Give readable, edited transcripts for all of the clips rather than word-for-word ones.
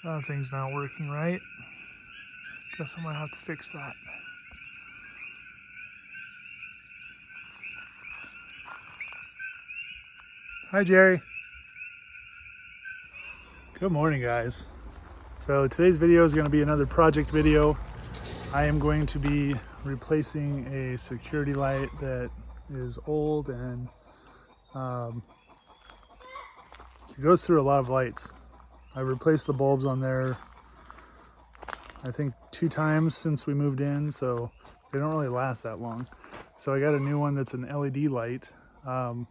That thing's not working right. Guess I might have to fix that. Hi, Jerry. Good morning, guys. So today's video is going to be another project video. I am going to be replacing a security light that is old and it goes through a lot of lights. I've replaced the bulbs on there I think 2 times since we moved in, so they don't really last that long. So I got a new one that's an LED light and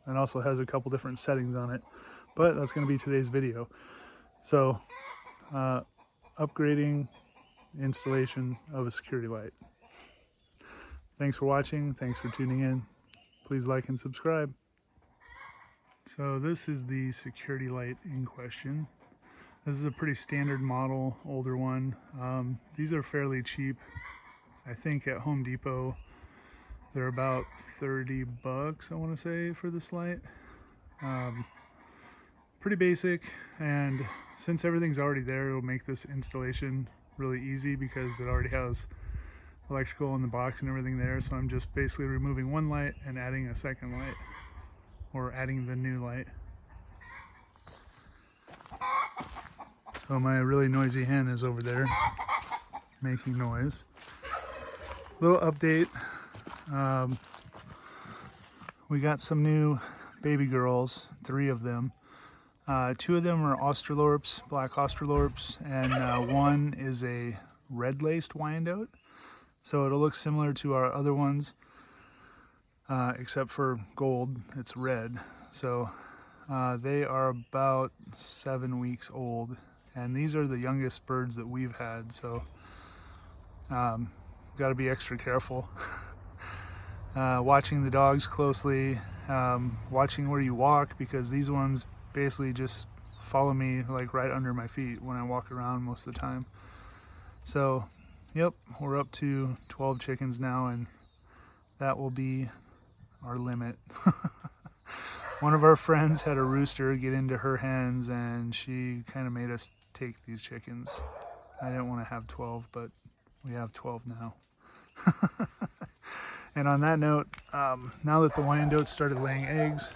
also has a couple different settings on it, but that's going to be today's video. So upgrading installation of a security light. Thanks for watching. Thanks for tuning in. Please like and subscribe. So this is the security light in question. This is a pretty standard model, older one. These are fairly cheap. I think at Home Depot they're about 30 bucks, I want to say, for this light. Pretty basic, and since everything's already there, it'll make this installation really easy because it already has electrical in the box and everything there. So I'm just basically removing one light and adding a second light, or adding the new light. So my really noisy hen is over there making noise. Little update. We got some new baby girls, 3 of them. 2 of them are Australorps, black Australorps, and one is a red-laced Wyandotte. So it'll look similar to our other ones, except for gold, it's red. So they are about 7 weeks old, and these are the youngest birds that we've had, so got to be extra careful. Watching the dogs closely, watching where you walk, because these ones basically just follow me like right under my feet when I walk around most of the time. So yep, we're up to 12 chickens now, and that will be our limit. One of our friends had a rooster get into her hens, and she kind of made us take these chickens. I didn't want to have 12, but we have 12 now. And on that note, now that the Wyandottes started laying eggs,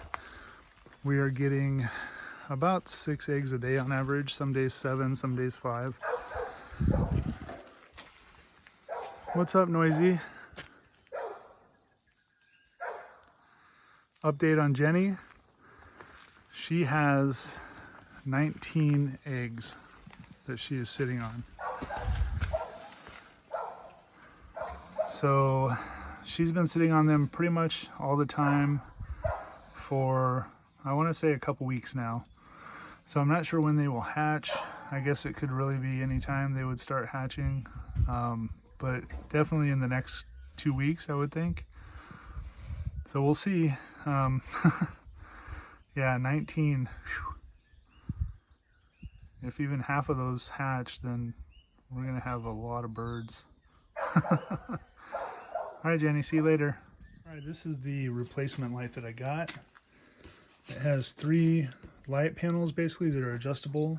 we are getting about 6 eggs a day on average. Some days 7, some days 5. What's up, Noisy? Update on Jenny. She has 19 eggs that she is sitting on. So she's been sitting on them pretty much all the time for, I want to say, a couple weeks now. So I'm not sure when they will hatch. I guess it could really be any time they would start hatching, but definitely in the next 2 weeks, I would think. So we'll see. Yeah, 19. Whew. If even half of those hatch, then we're gonna have a lot of birds. All right, Jenny, see you later. All right, this is the replacement light that I got. It has 3 light panels basically that are adjustable.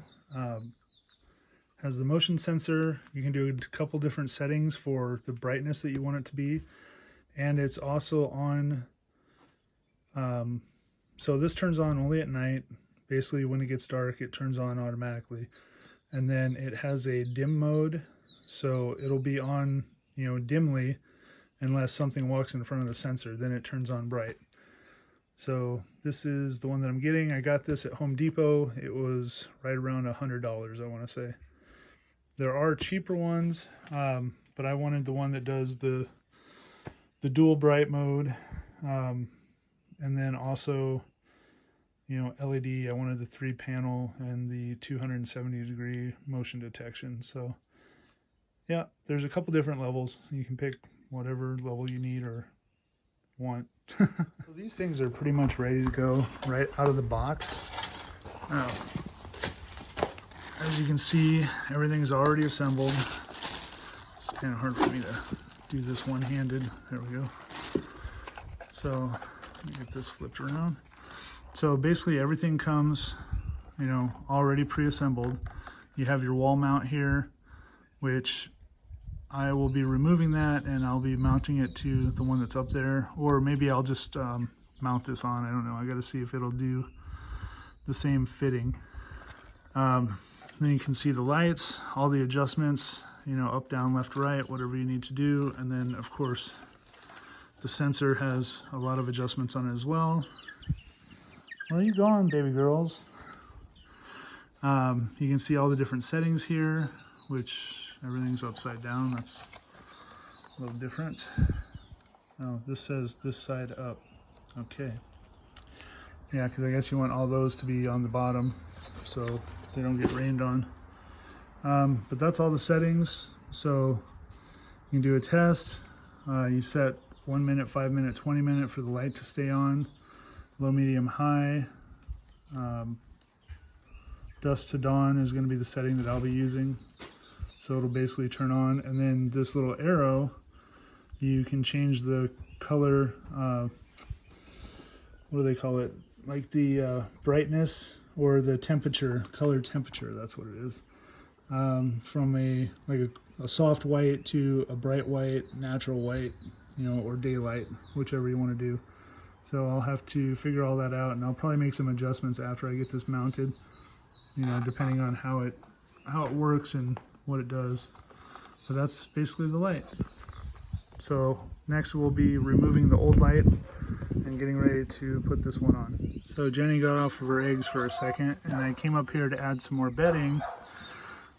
Has the motion sensor. You can do a couple different settings for the brightness that you want it to be, and it's also on. So this turns on only at night. Basically, when it gets dark, it turns on automatically, and then it has a dim mode, so it'll be on, you know, dimly, unless something walks in front of the sensor. Then it turns on bright. So this is the one that I'm getting. I got this at Home Depot. It was right around $100, I want to say. There are cheaper ones, but I wanted the one that does the dual bright mode, and then also, you know, LED. I wanted the 3 panel and the 270 degree motion detection. So yeah, there's a couple different levels. You can pick whatever level you need or want. So these things are pretty much ready to go right out of the box. Now, as you can see, everything's already assembled. It's kind of hard for me to do this one-handed. There we go. So let me get this flipped around. So basically everything comes, you know, already pre-assembled. you have your wall mount here, which I will be removing that and I'll be mounting it to the one that's up there, or maybe I'll just mount this on. I don't know. I got to see if it'll do the same fitting. Then you can see the lights, all the adjustments, you know, up, down, left, right, whatever you need to do. And then of course the sensor has a lot of adjustments on it as well. Where are you going, baby girls? You can see all the different settings here, which everything's upside down. That's a little different. Oh, this says this side up. Okay. Yeah, because I guess you want all those to be on the bottom so they don't get rained on. But that's all the settings. So you can do a test. You set 1 minute, 5 minute, 20 minute for the light to stay on. Low, medium, high. Dusk to dawn is going to be the setting that I'll be using. So it'll basically turn on. And then this little arrow, you can change the color. What do they call it? Like the brightness or the temperature, color temperature, that's what it is. From a soft white to a bright white, natural white, you know, or daylight, whichever you want to do. So I'll have to figure all that out, and I'll probably make some adjustments after I get this mounted, you know, depending on how it works and what it does. But that's basically the light. So next we'll be removing the old light and getting ready to put this one on. So Jenny got off of her eggs for a second, and I came up here to add some more bedding.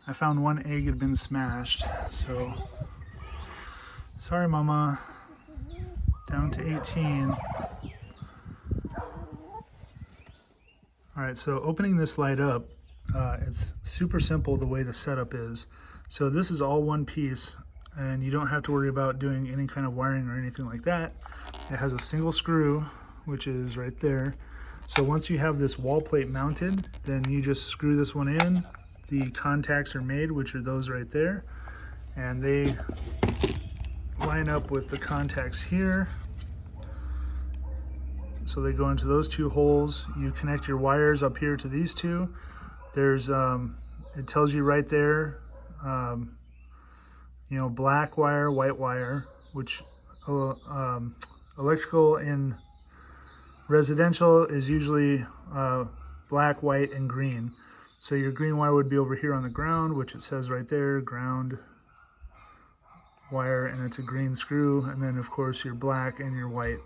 I found one egg had been smashed, so sorry mama. Down to 18. Alright, so opening this light up, it's super simple the way the setup is. So this is all one piece, and you don't have to worry about doing any kind of wiring or anything like that. It has a single screw, which is right there. So once you have this wall plate mounted, then you just screw this one in. The contacts are made, which are those right there, and they line up with the contacts here. So they go into those two holes. You connect your wires up here to these two. There's it tells you right there, you know, black wire, white wire, which electrical in residential is usually black, white, and green. So your green wire would be over here on the ground, which it says right there, ground wire, and it's a green screw. And then of course your black and your white.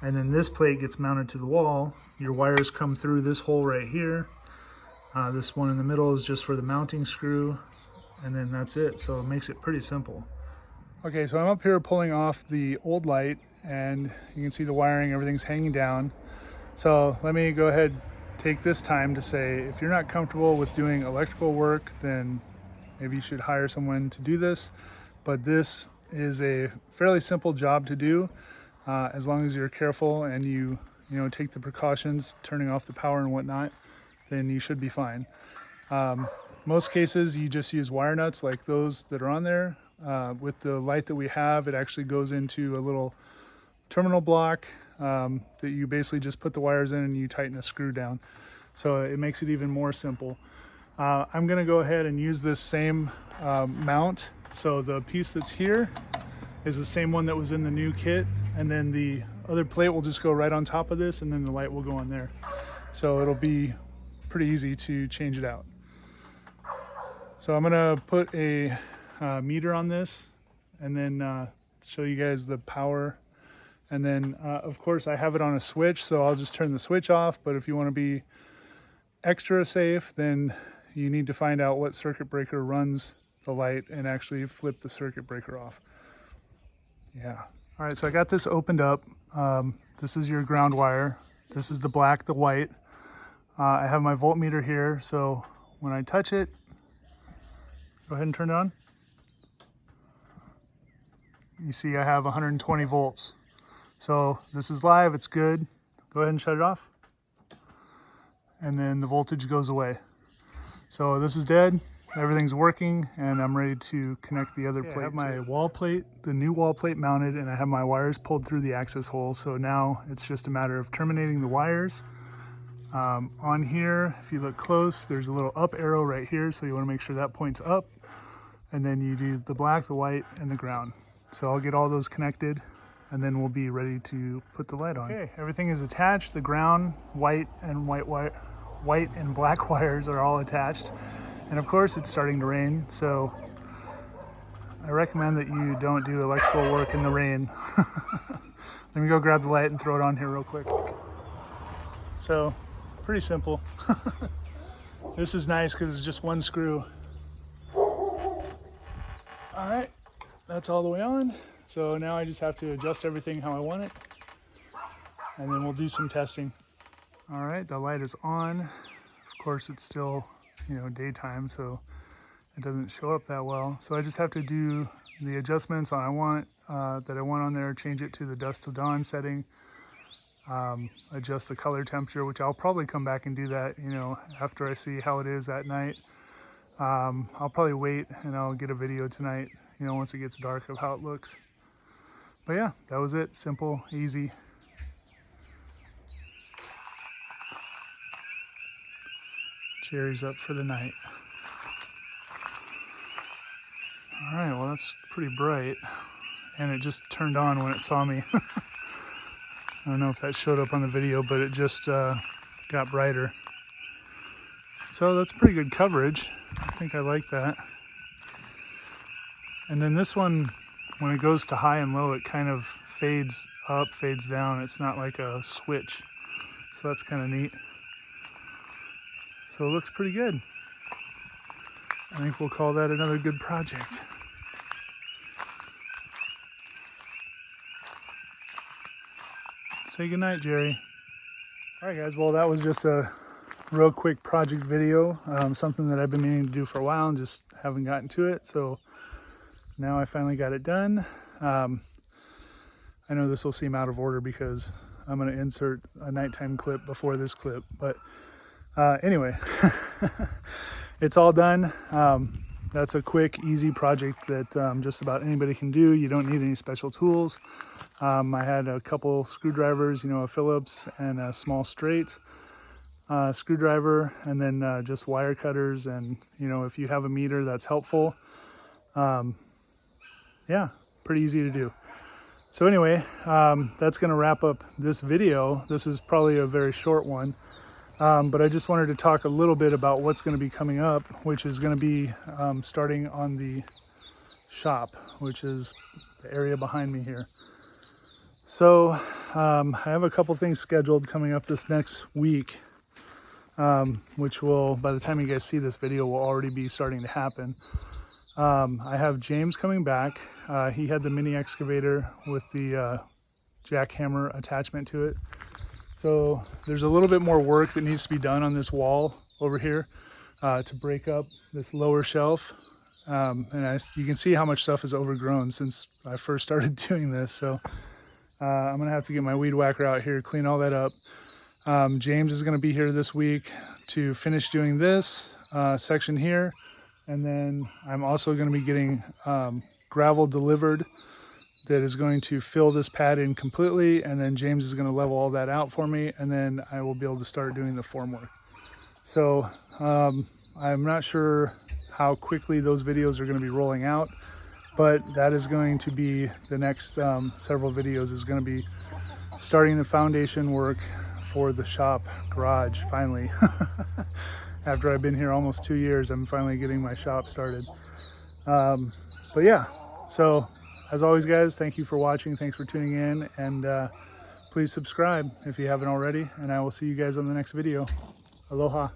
And then this plate gets mounted to the wall. Your wires come through this hole right here. This one in the middle is just for the mounting screw, and then that's it. So it makes it pretty simple. Okay, so I'm up here pulling off the old light, and you can see the wiring, everything's hanging down. So let me go ahead, take this time to say, if you're not comfortable with doing electrical work, then maybe you should hire someone to do this. But this is a fairly simple job to do. As long as you're careful and you take the precautions, turning off the power and whatnot, then you should be fine. Most cases you just use wire nuts like those that are on there. With the light that we have, it actually goes into a little terminal block that you basically just put the wires in and you tighten a screw down. So it makes it even more simple. I'm gonna go ahead and use this same mount. So the piece that's here is the same one that was in the new kit, and then the other plate will just go right on top of this, and then the light will go on there. So it'll be pretty easy to change it out. So I'm gonna put a meter on this, and then show you guys the power. And then of course I have it on a switch, so I'll just turn the switch off. But if you want to be extra safe, then you need to find out what circuit breaker runs the light and actually flip the circuit breaker off. Yeah. All right, so I got this opened up. This is your ground wire. This is the black, the white. I have my voltmeter here, so when I touch it, go ahead and turn it on. You see I have 120 volts. So this is live, it's good. Go ahead and shut it off. And then the voltage goes away. So this is dead. Everything's working, and I'm ready to connect the other plate. I have my wall plate, the new wall plate mounted, and I have my wires pulled through the access hole. So now it's just a matter of terminating the wires, On here, if you look close, there's a little up arrow right here, so you want to make sure that points up, and then you do the black, the white, and the ground. So I'll get all those connected, and then we'll be ready to put the light on. Okay, everything is attached. The ground, white and black wires are all attached, and of course it's starting to rain, so I recommend that you don't do electrical work in the rain. Let me go grab the light and throw it on here real quick. So, pretty simple. This is nice because it's just one screw. All right, that's all the way on. So now I just have to adjust everything how I want it, and then we'll do some testing. All right, the light is on. Of course, it's still, daytime, so it doesn't show up that well. So I just have to do the adjustments that I want on there, change it to the dusk to dawn setting, adjust the color temperature, which I'll probably come back and do that, after I see how it is at night. I'll probably wait and I'll get a video tonight, once it gets dark, of how it looks. But yeah, that was it. Simple, easy. Jerry's up for the night. All right, well, that's pretty bright, and it just turned on when it saw me. I don't know if that showed up on the video, but it just got brighter. So that's pretty good coverage. I think I like that. And then this one, when it goes to high and low, it kind of fades up, fades down. It's not like a switch. So that's kind of neat. So it looks pretty good. I think we'll call that another good project. Say goodnight, Jerry. All right, guys. Well, that was just a real quick project video. Something that I've been meaning to do for a while and just haven't gotten to it. So now I finally got it done. I know this will seem out of order because I'm going to insert a nighttime clip before this clip. But anyway, it's all done. That's a quick, easy project that just about anybody can do. You don't need any special tools. I had a couple screwdrivers, a Phillips and a small straight screwdriver, and then just wire cutters. And, if you have a meter, that's helpful. Yeah, pretty easy to do. So anyway, that's going to wrap up this video. This is probably a very short one. But I just wanted to talk a little bit about what's going to be coming up, which is going to be starting on the shop, which is the area behind me here. So I have a couple things scheduled coming up this next week, which will, by the time you guys see this video, will already be starting to happen. I have James coming back. He had the mini excavator with the jackhammer attachment to it. So there's a little bit more work that needs to be done on this wall over here to break up this lower shelf. And you can see how much stuff is overgrown since I first started doing this. So I'm gonna have to get my weed whacker out here, clean all that up. James is gonna be here this week to finish doing this section here. And then I'm also gonna be getting gravel delivered that is going to fill this pad in completely, and then James is going to level all that out for me, and then I will be able to start doing the form work. So I'm not sure how quickly those videos are going to be rolling out, but that is going to be the next several videos, is going to be starting the foundation work for the shop garage finally. After I've been here almost 2 years, I'm finally getting my shop started. But yeah, so as always, guys, thank you for watching. Thanks for tuning in, and please subscribe if you haven't already, and I will see you guys on the next video. Aloha.